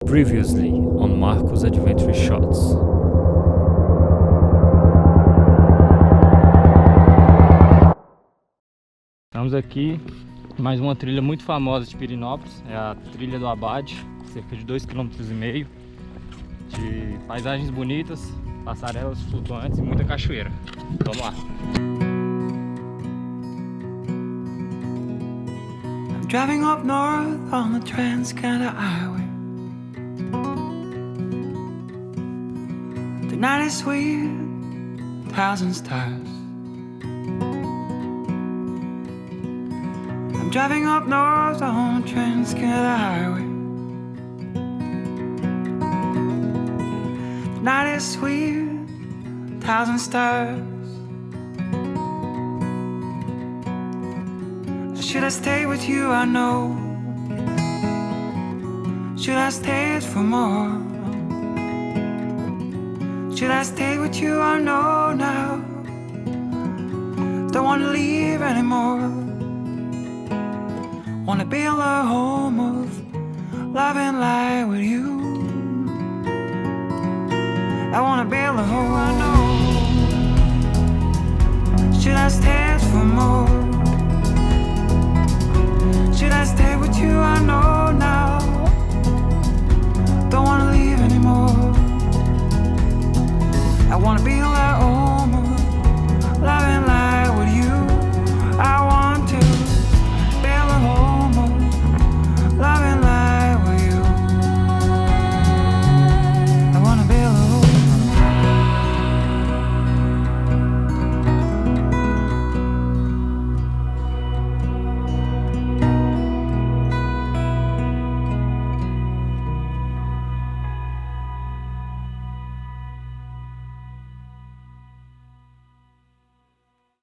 Previously on Marcos Adventure Shots. Estamos aqui em mais uma trilha muito famosa de Pirenópolis, é a trilha do Abade, cerca de 2,5 km, de paisagens bonitas, passarelas flutuantes e muita cachoeira. Vamos lá! I'm driving up north on the Transcanada Highway. The night is sweet, 1,000 stars. I'm driving up north on the Transcanada Highway. The night is sweet, 1,000 stars. Should I stay with you? I know. Should I stay for more? Should I stay with you? I know now. Don't wanna leave anymore. Wanna build a home of love and light with you. I wanna build a home, I know. Should I stay for more? Should I stay with you? I know.